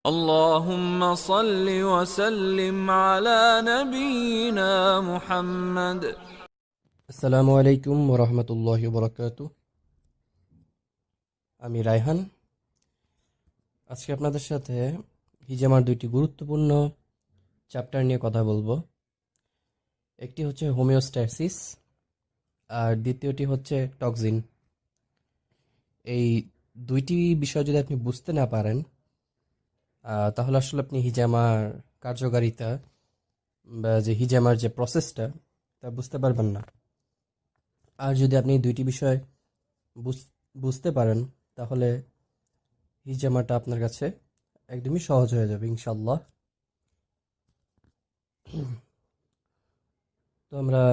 اللهم صل وسلم على نبينا محمد. আসসালামু আলাইকুম ওরহমতুল্লাহি ওবরাকাতু। আমি রায়হান। আজকে আপনাদের সাথে হিজামার দুইটি গুরুত্বপূর্ণ চ্যাপ্টার নিয়ে কথা বলবো। একটি হচ্ছে হোমিওস্ট্যাসিস আর দ্বিতীয়টি হচ্ছে টক্সিন। এই দুইটি বিষয় যদি আপনি বুঝতে না পারেন তাহলে আসলে আপনি হিজামার কার্যকারিতা বা যে হিজামার যে প্রসেসটা তা বুঝতে পারবেন না। আর যদি আপনি দুইটি বিষয় বুঝতে পারেন তাহলে হিজামাটা আপনার কাছে একদমই সহজ হয়ে যাবে ইনশাল্লাহ। তো আমরা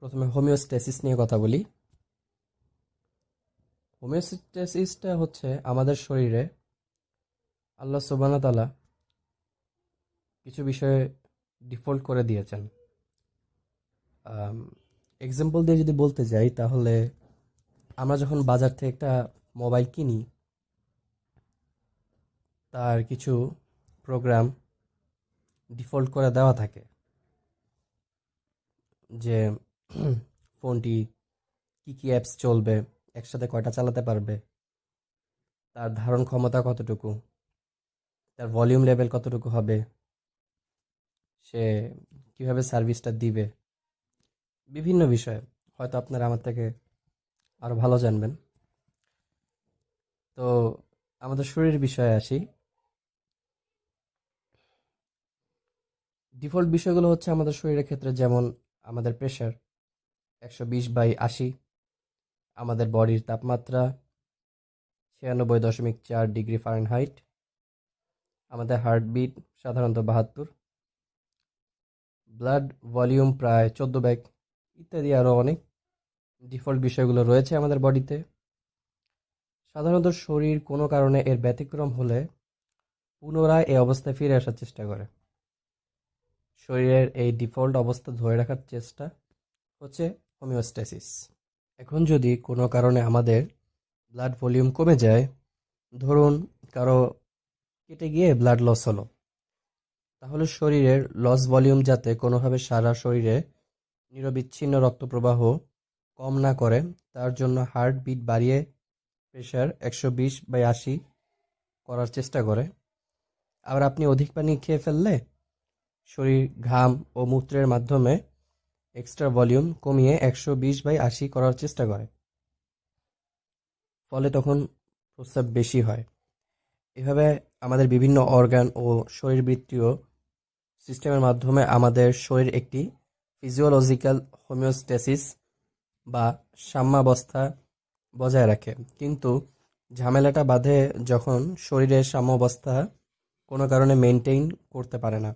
প্রথমে হোমিওস্ট্যাসিস নিয়ে কথা বলি। হোমিওস্ট্যাসিসটা হচ্ছে আমাদের শরীরে আল্লাহ সুবহানাহু ওয়া তাআলা কিছু বিষয়ে ডিফল্ট করে দিয়েছেন। এক্সাম্পল দিয়ে যদি বলতে যাই তাহলে আমরা যখন বাজার থেকে একটা মোবাইল কিনি তার কিছু প্রোগ্রাম ডিফল্ট করে দেওয়া থাকে যে ফোনটি কী কী অ্যাপস চলবে, একসাথে কয়টা চালাতে পারবে, তার ধারণ ক্ষমতা কতটুকু, তার ভলিউম লেভেল কতটুকু হবে, সে কিভাবে সার্ভিসটা দিবে, বিভিন্ন বিষয়ে হয়তো আপনারা আমার থেকে আরও ভালো জানবেন। তো আমাদের শরীরের বিষয়ে আসি। ডিফল্ট বিষয়গুলো হচ্ছে আমাদের শরীরের ক্ষেত্রে যেমন আমাদের প্রেশার 120/80, আমাদের বডির তাপমাত্রা 96.4 ডিগ্রি ফারেনহাইট, আমাদের হার্টবিট সাধারণত 72, ব্লাড ভলিউম প্রায় 14 ব্যাগ, ইত্যাদি আরও অনেক ডিফল্ট বিষয়গুলো রয়েছে আমাদের বডিতে। সাধারণত শরীর কোনো কারণে এর ব্যতিক্রম হলে পুনরায় এই অবস্থায় ফিরে আসার চেষ্টা করে। শরীরের এই ডিফল্ট অবস্থা ধরে রাখার চেষ্টা হচ্ছে হোমিওস্ট্যাসিস। এখন যদি কোনো কারণে আমাদের ব্লাড ভলিউম কমে যায়, ধরুন কারো কেটে গিয়ে ব্লাড লস হলো, তাহলে শরীরের লস ভলিউম যাতে কোনোভাবে সারা শরীরে নিরবিচ্ছিন্ন রক্ত প্রবাহ কম না করে তার জন্য হার্ট বিট বাড়িয়ে প্রেশার 120/80 করার চেষ্টা করে। আবার আপনি অধিক পানি খেয়ে ফেললে শরীর ঘাম ও মূত্রের মাধ্যমে এক্সট্রা ভলিউম কমিয়ে 120/80 করার চেষ্টা করে, ফলে তখন প্রস্রাব বেশি হয়। এভাবে আমাদের বিভিন্ন অর্গান ও শরীরবৃত্তীয় সিস্টেমের মাধ্যমে আমাদের শরীর একটি ফিজিওলজিক্যাল হোমিওস্ট্যাসিস বা সাম্যাবস্থা বজায় রাখে। কিন্তু ঝামেলাটা বাধে যখন শরীরের সাম্যাবস্থা কোনো কারণে মেনটেইন করতে পারে না।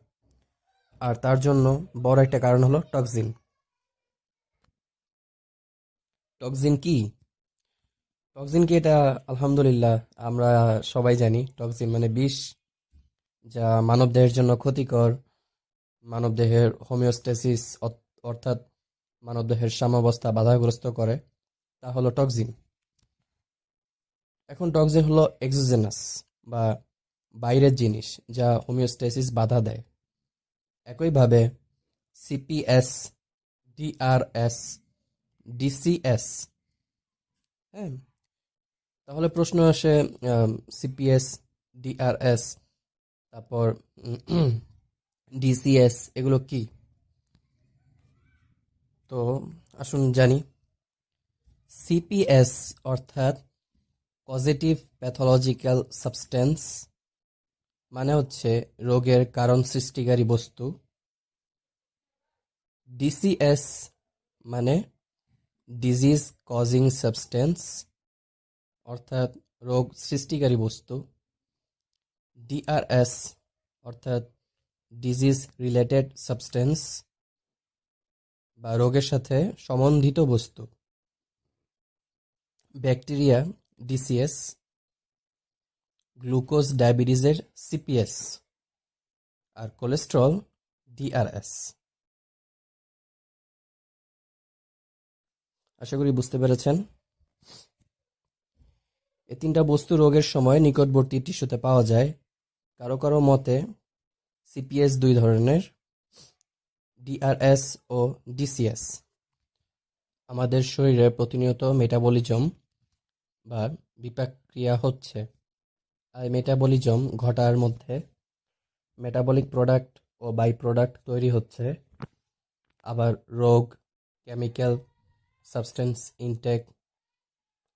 আর তার জন্য বড় একটা কারণ হলো টক্সিন। টক্সিন কি? টক্সিন কি এটা আলহামদুলিল্লাহ আমরা সবাই জানি টক্সিন মানে বিষ, যা মানবদেহের জন্য ক্ষতিকর, মানবদেহের হোমিওস্ট্যাসিস অর্থাৎ মানবদেহের সাম্যাবস্থা বাধাগ্রস্ত করে, তা হলো টক্সিন। এখন টক্সিন হলো এক্সোজেনাস বা বাইরের জিনিস যা হোমিওস্ট্যাসিস বাধা দেয়। একইভাবে সিপিএস, ডিআরএস, ডিসিএস, হ্যাঁ, তাহলে প্রশ্ন আসে সিপিএস, ডিআরএস, তারপর ডিসিএস এগুলো কি? তো আসুন জানি। সিপিএস অর্থাৎ পজিটিভ প্যাথোলজিক্যাল সাবস্টেন্স, মানে হচ্ছে রোগের কারণ সৃষ্টিকারী বস্তু। ডিসিএস মানে ডিজিজ কজিং সাবস্টেন্স, অর্থাৎ রোগ সৃষ্টিকারী বস্তু। ডিআরএস অর্থাৎ ডিজিজ রিলেটেড সাবস্টেন্স বা রোগের সাথে সম্বন্ধিত বস্তু। ব্যাকটেরিয়া ডিসিএস, গ্লুকোজ ডায়াবেটিসের সিপিএস, আর কোলেস্ট্রল ডিআরএস। আশা করি বুঝতে পেরেছেন। এই তিনটা বস্তু রোগের সময় নিকটবর্তী টিস্যুতে পাওয়া যায়, কারো কারো মতে সিপিএস দুই ধরনের, ডিআরএস ও ডিসিএস। আমাদের শরীরে প্রতিনিয়ত মেটাবলিজম বা বিপাক ক্রিয়া হচ্ছে, আর মেটাবলিজম ঘটার মধ্যে মেটাবলিক প্রোডাক্ট ও বাই প্রোডাক্ট তৈরি হচ্ছে, আবার রোগ, কেমিক্যাল সাবস্টেন্স ইনটেক,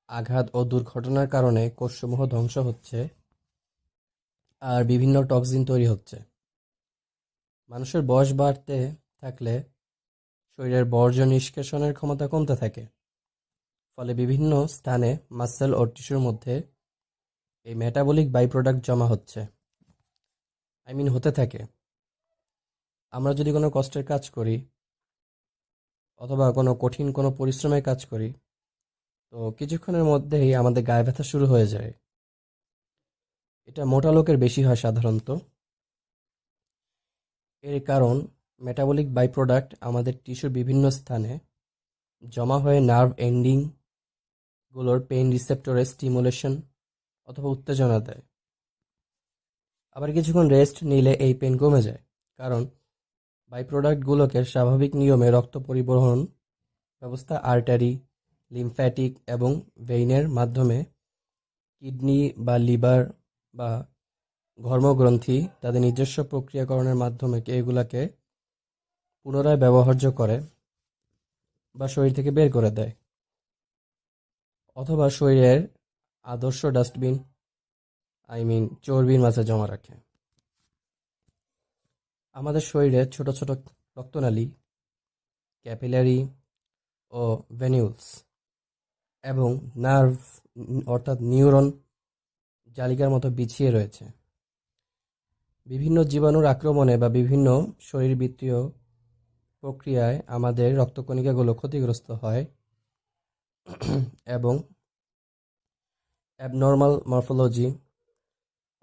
আঘাত ও দুর্ঘটনার কারণে কোষসমূহ ধ্বংস হচ্ছে, আর বিভিন্ন টক্সিন তৈরি হচ্ছে। মানুষের বয়স বাড়তে থাকলে শরীরের বর্জ্য নিষ্কাশনের ক্ষমতা কমতে থাকে, ফলে বিভিন্ন স্থানে মাসেল ও টিস্যুর মধ্যে এই মেটাবলিক বাই প্রোডাক্ট জমা হতে থাকে। আমরা যদি কোনো কষ্টের কাজ করি অথবা কোনো কঠিন কোনো পরিশ্রমের কাজ করি, তো কিছুক্ষণের মধ্যেই আমাদের গায়ে ব্যথা শুরু হয়ে যায়। এটা মোটা লোকের বেশি হয় সাধারণত। এর কারণ মেটাবলিক বাই প্রোডাক্ট আমাদের টিস্যুর বিভিন্ন স্থানে জমা হয়ে নার্ভ এন্ডিং গুলোর পেইন রিসেপ্টরে স্টিমুলেশন অথবা উত্তেজনা দেয়। আবার কিছুক্ষণ রেস্ট নিলে এই পেইন কমে যায়, কারণ বাই প্রোডাক্টগুলোকে স্বাভাবিক নিয়মে রক্ত পরিবহন ব্যবস্থা আর্টারি, লিম্ফ্যাটিক এবং ভেইনের মাধ্যমে কিডনি বা লিভার বা ধর্মগ্রন্থি তাদের নিজস্ব প্রক্রিয়াকরণের মাধ্যমে এগুলাকে পুনরায় ব্যবহার্য করে বা শরীর থেকে বের করে দেয়, অথবা শরীরের আদর্শ ডাস্টবিন চর্বির মাঝে জমা রাখে। আমাদের শরীরে ছোট ছোট রক্তনালী, ক্যাপিলারি ও ভেনিউলস এবং নার্ভ অর্থাৎ নিউরন জালিকার মতো বিছিয়ে রয়েছে। বিভিন্ন জীবাণুর আক্রমণে বা বিভিন্ন শরীরবৃত্তীয় প্রক্রিয়ায় আমাদের রক্তকণিকাগুলো ক্ষতিগ্রস্ত হয় এবং অ্যাবনর্মাল মরফোলজি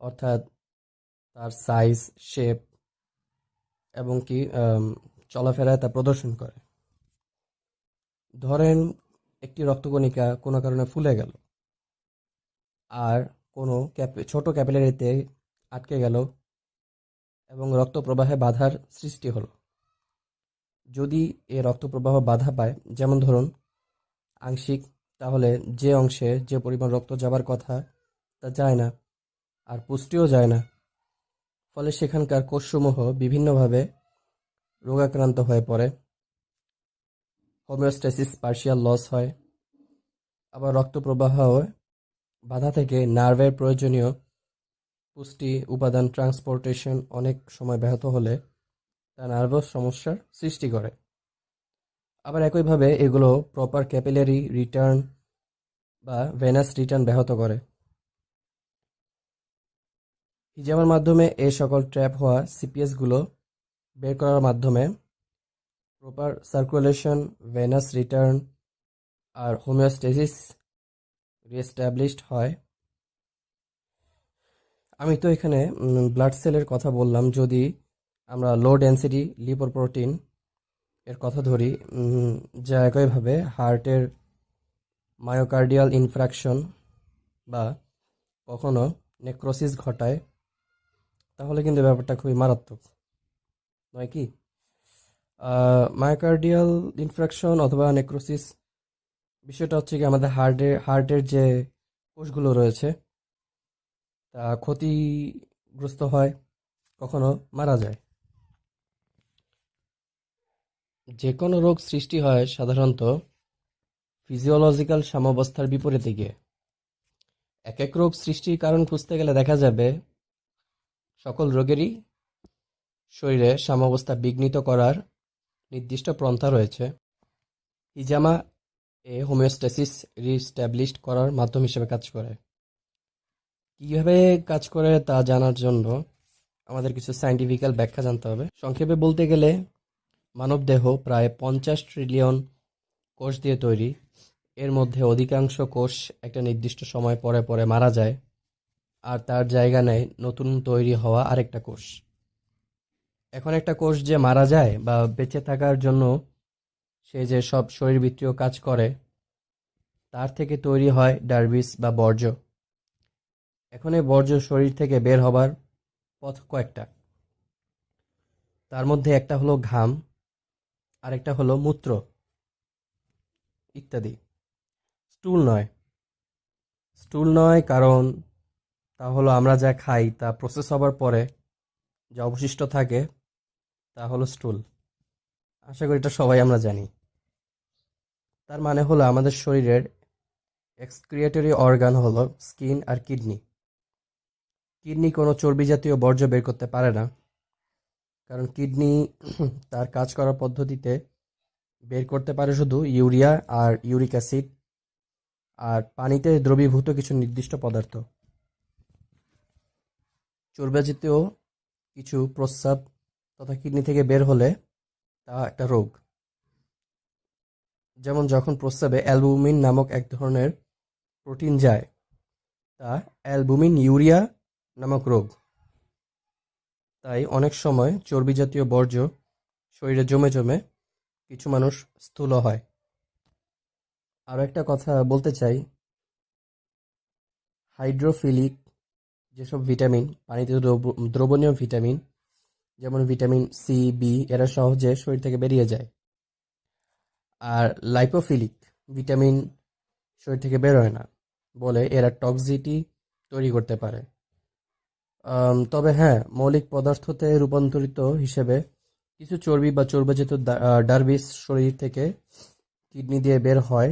অর্থাৎ তার সাইজ, শেপ এবং কি চলাফেরায় তা প্রদর্শন করে। ধরেন একটি রক্তকণিকা কোনো কারণে ফুলে গেল আর কোনো ছোট ক্যাপিলারিতে আটকে গেল এবং রক্ত প্রবাহে বাধার সৃষ্টি হলো। যদি এ রক্ত প্রবাহ বাধা পায়, যেমন ধরুন আংশিক, তাহলে যে অংশে যে পরিমাণ রক্ত যাবার কথা তা যায় না, আর পুষ্টিও যায় না। ফলে সেখানকার কোষসমূহ বিভিন্নভাবে রোগাক্রান্ত হয়ে পড়ে, হোমিওস্ট্যাসিস পার্শিয়াল লস হয়। আবার রক্ত প্রবাহ বাধা থেকে নার্ভের প্রয়োজনীয় পুষ্টি উপাদান ট্রান্সপোর্টেশন অনেক সময় ব্যাহত হলে তা নার্ভাস সমস্যার সৃষ্টি করে। আবার একইভাবে এগুলো প্রপার ক্যাপিলারি রিটার্ন বা ভেনাস রিটার্ন ব্যাহত করে। হিজামার মাধ্যমে এই সকল ট্র্যাপ হওয়া সিপিএসগুলো বের করার মাধ্যমে প্রপার সার্কুলেশন, ভেনাস রিটার্ন আর হোমিওস্ট্যাসিস রিএস্টাবলিশড হয়। আমি তো এখানে ব্লাড সেলের কথা বললাম। যদি আমরা লো ডেন্সিটি লিপোপ্রোটিন এর কথা ধরি, যা একইভাবে হার্টের মায়োকার্ডিয়াল ইনফ্রাকশন বা কখনো নেক্রোসিস ঘটায়, তাহলে কিন্তু ব্যাপারটা খুবই মারাত্মক, নয় কি? মায়োকার্ডিয়াল ইনফ্রাকশন অথবা নেক্রোসিস বিষয়টা হচ্ছে কি, আমাদের হার্টের যে কোষগুলো রয়েছে তা ক্ষতিগ্রস্ত হয়, কখনো মারা যায়। যে কোনো রোগ সৃষ্টি হয় সাধারণত ফিজিওলজিক্যাল সাম্যাবস্থার বিপরীতে গিয়ে। এক এক রোগ সৃষ্টির কারণ খুঁজতে গেলে দেখা যাবে সকল রোগেরই শরীরে সাম্যাবস্থা বিঘ্নিত করার নির্দিষ্ট পন্থা রয়েছে। হিজামা এ হোমিওস্ট্যাসিস রিস্টাবলিশড করার মাধ্যম হিসেবে কাজ করে। কিভাবে কাজ করে তা জানার জন্য আমাদের কিছু সায়েন্টিফিক্যাল ব্যাখ্যা জানতে হবে। সংক্ষেপে বলতে গেলে মানবদেহ প্রায় 50 ট্রিলিয়ন কোষ দিয়ে তৈরি। এর মধ্যে অধিকাংশ কোষ একটা নির্দিষ্ট সময় পরে পরে মারা যায়, আর তার জায়গা নেয় নতুন তৈরি হওয়া আরেকটা কোষ। এখন একটা কোষ যে মারা যায় বা বেঁচে থাকার জন্য সে যে সব শরীরবৃত্তীয় কাজ করে, তার থেকে তৈরি হয় ডার্বিস বা বর্জ্য। এখন এই বর্জ্য শরীর থেকে বের হবার পথ কয়েকটা। তার মধ্যে একটা হলো ঘাম, আরেকটা হলো মূত্র ইত্যাদি। স্টুল নয়। স্টুল নয় কারণ তা হলো আমরা যা খাই তা প্রসেস হবার পরে যা অবশিষ্ট থাকে তা হলো স্টুল। আশা করি এটা সবাই আমরা জানি। তার মানে হলো আমাদের শরীরের এক্সক্রিয়েটরি অর্গান হলো স্কিন আর কিডনি। কিডনি কোনো চর্বি জাতীয় বর্জ্য বের করতে পারে না, কারণ কিডনি তার কাজ করার পদ্ধতিতে বের করতে পারে শুধু ইউরিয়া আর ইউরিক অ্যাসিড আর পানিতে দ্রবীভূত কিছু নির্দিষ্ট পদার্থ। চর্বি জাতীয় কিছু প্রস্রাব তথা কিডনি থেকে বের হলে তা একটা রোগ। যেমন যখন প্রস্রাবে অ্যালবুমিন নামক এক ধরনের প্রোটিন যায়, তা অ্যালবুমিন ইউরিয়া নামক রোগ। তাই অনেক সময় চর্বি জাতীয় বর্জ্য শরীরে জমে জমে কিছু মানুষ স্থূল হয়। আরও একটা কথা বলতে চাই, হাইড্রোফিলিক যেসব ভিটামিন, পানিতে দ্রবণীয় ভিটামিন, যেমন ভিটামিন সি, বি, এরা সহজে শরীর থেকে বেরিয়ে যায়। আর লাইপোফিলিক ভিটামিন শরীর থেকে বেরোয় না বলে এরা টক্সিটি তৈরি করতে পারে। তবে হ্যাঁ, মৌলিক পদার্থতে রূপান্তরিত হিসেবে কিছু চর্বি বা চর্বিজাত ডার্বিস শরীর থেকে কিডনি দিয়ে বের হয়,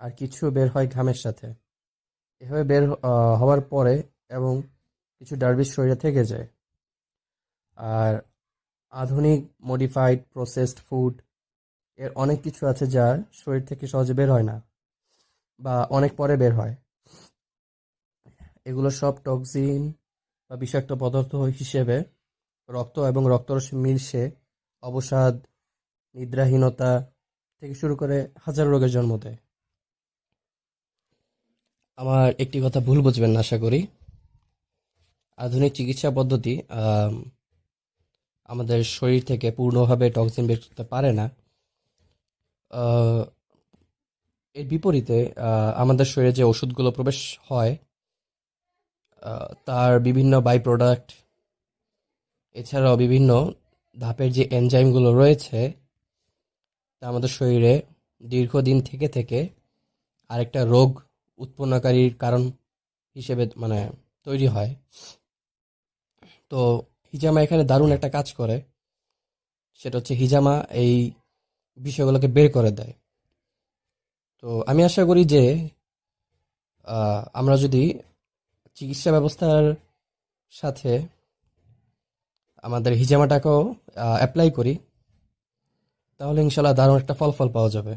আর কিছু বের হয় ঘামের সাথে। এভাবে বের হওয়ার পরে এবং কিছু ডার্বিস শরীরে থেকে যায়। আর আধুনিক মডিফাইড প্রসেসড ফুড এর অনেক কিছু আছে যা শরীর থেকে সহজে বের হয় না বা অনেক পরে বের হয়। এগুলো সব টক্সিন বা বিষাক্ত পদার্থ হিসেবে রক্ত এবং রক্তরস মিশে অবসাদ, নিদ্রাহীনতা থেকে শুরু করে হাজারো রোগের জন্ম দেয়। আমার একটি কথা ভুল বুঝবেন না আশা করি। আধুনিক চিকিৎসা পদ্ধতি আমাদের শরীর থেকে পূর্ণভাবে টক্সিন বের করতে পারে না। আহ, এর বিপরীতে আমাদের শরীরে যে ওষুধগুলো প্রবেশ হয় তার বিভিন্ন বাই প্রোডাক্ট এছাড়াও বিভিন্ন ধাপের যে এনজাইমগুলো রয়েছে তা আমাদের শরীরে দীর্ঘদিন থেকে থেকে আরেকটা রোগ উৎপন্নকারীর কারণ হিসেবে মানে তৈরি হয়। তো হিজামা এখানে দারুণ একটা কাজ করে, সেটা হচ্ছে হিজামা এই বিষয়গুলোকে বের করে দেয়। তো আমি আশা করি যে আমরা যদি চিকিৎসা ব্যবস্থার সাথে আমাদের হিজামাটাকেও অ্যাপ্লাই করি তাহলে ইনশাল্লাহ দারুণ একটা ফলাফল পাওয়া যাবে।